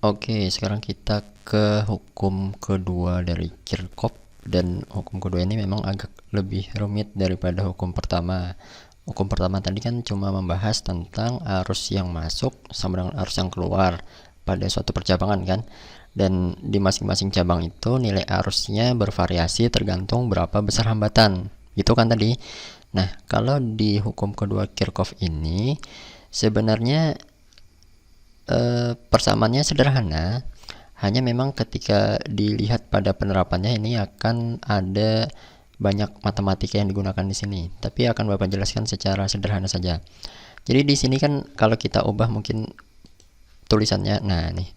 Oke, sekarang kita ke hukum kedua dari Kirchhoff, dan hukum kedua ini memang agak lebih rumit daripada hukum pertama. Hukum pertama tadi kan cuma membahas tentang arus yang masuk sama dengan arus yang keluar pada suatu percabangan kan. Dan di masing-masing cabang itu nilai arusnya bervariasi tergantung berapa besar hambatan. Gitu kan tadi. Nah, kalau di hukum kedua Kirchhoff ini sebenarnya persamaannya sederhana, hanya memang ketika dilihat pada penerapannya ini akan ada banyak matematika yang digunakan di sini. Tapi akan Bapak jelaskan secara sederhana saja. Jadi di sini kan kalau kita ubah mungkin tulisannya, nah nih,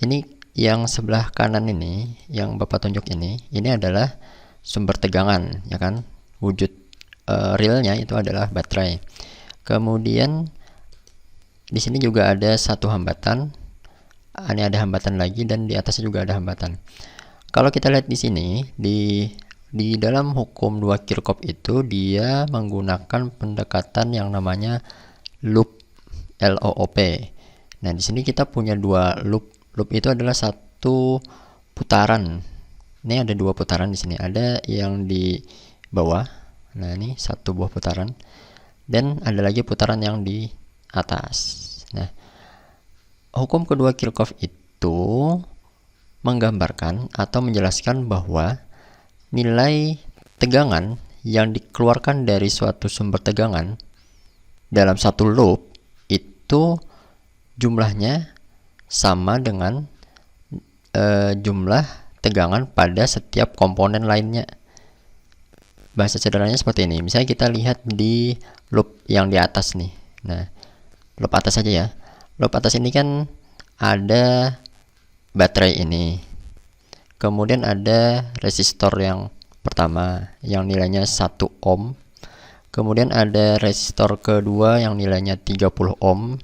ini yang sebelah kanan ini, yang Bapak tunjuk ini adalah sumber tegangan, ya kan? Wujud realnya itu adalah baterai. Kemudian di sini juga ada satu hambatan. Ini ada hambatan lagi dan di atasnya juga ada hambatan. Kalau kita lihat di sini di dalam hukum 2 Kirchhoff itu dia menggunakan pendekatan yang namanya loop, LOOP. Nah, di sini kita punya dua loop. Loop itu adalah satu putaran. Ini ada dua putaran di sini. Ada yang di bawah. Nah, ini satu buah putaran. Dan ada lagi putaran yang di atas. Nah, hukum kedua Kirchhoff itu menggambarkan atau menjelaskan bahwa nilai tegangan yang dikeluarkan dari suatu sumber tegangan dalam satu loop itu jumlahnya sama dengan jumlah tegangan pada setiap komponen lainnya. Bahasa sederhananya seperti ini. Misalnya kita lihat di loop yang di atas nih. Nah, loop atas saja ya. Loop atas ini kan ada baterai ini. Kemudian ada resistor yang pertama yang nilainya 1 ohm. Kemudian ada resistor kedua yang nilainya 30 ohm.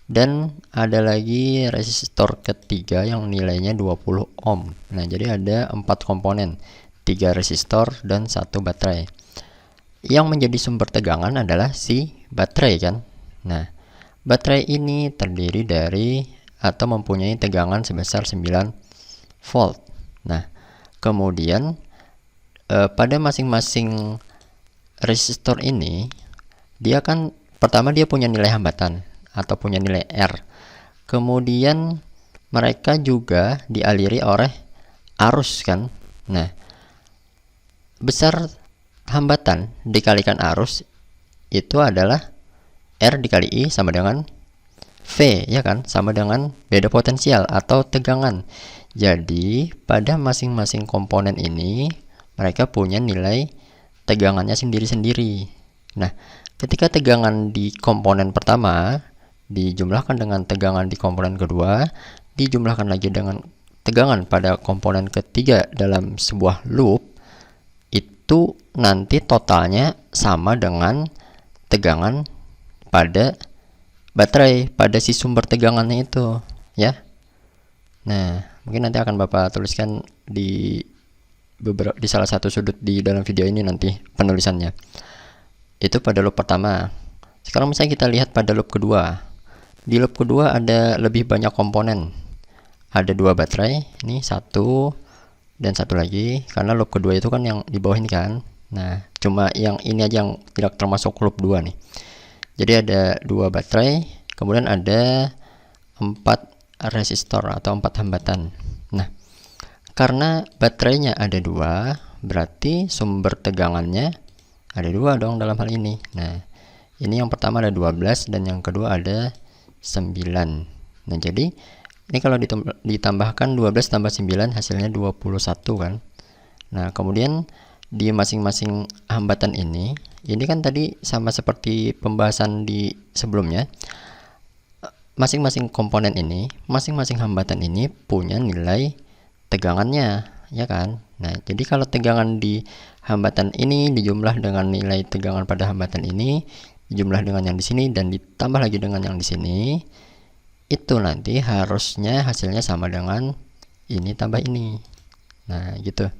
Dan ada lagi resistor ketiga yang nilainya 20 ohm. Nah, jadi ada 4 komponen, 3 resistor dan 1 baterai. Yang menjadi sumber tegangan adalah si baterai kan. Nah, baterai ini terdiri dari atau mempunyai tegangan sebesar 9 volt. Nah, kemudian pada masing-masing resistor ini dia kan pertama dia punya nilai hambatan atau punya nilai R. Kemudian mereka juga dialiri oleh arus kan. Nah, besar hambatan dikalikan arus itu adalah R dikali I sama dengan V, ya kan? Sama dengan beda potensial atau tegangan. Jadi, pada masing-masing komponen ini mereka punya nilai tegangannya sendiri-sendiri. Nah, ketika tegangan di komponen pertama dijumlahkan dengan tegangan di komponen kedua, dijumlahkan lagi dengan tegangan pada komponen ketiga dalam sebuah loop, itu nanti totalnya sama dengan tegangan pada baterai, pada si sumber tegangannya itu ya. Nah, mungkin nanti akan Bapak tuliskan di salah satu sudut di dalam video ini nanti penulisannya. Itu pada loop pertama. Sekarang misalnya kita lihat pada loop kedua. Di loop kedua ada lebih banyak komponen. Ada 2 baterai, ini 1 dan 1 lagi, karena loop kedua itu kan yang di bawah ini kan. Nah, cuma yang ini aja yang tidak termasuk loop 2 nih. Jadi ada 2 baterai, kemudian ada 4 resistor atau 4 hambatan. Nah, karena baterainya ada 2, berarti sumber tegangannya ada 2 dong dalam hal ini. Nah, ini yang pertama ada 12 dan yang kedua ada 9. Nah, jadi ini kalau ditambahkan 12 tambah 9 hasilnya 21 kan. Nah, kemudian di masing-masing hambatan ini kan tadi sama seperti pembahasan di sebelumnya. Masing-masing komponen ini, masing-masing hambatan ini punya nilai tegangannya, ya kan? Nah, jadi kalau tegangan di hambatan ini dijumlah dengan nilai tegangan pada hambatan ini, dijumlah dengan yang di sini dan ditambah lagi dengan yang di sini, itu nanti harusnya hasilnya sama dengan ini tambah ini. Nah, gitu.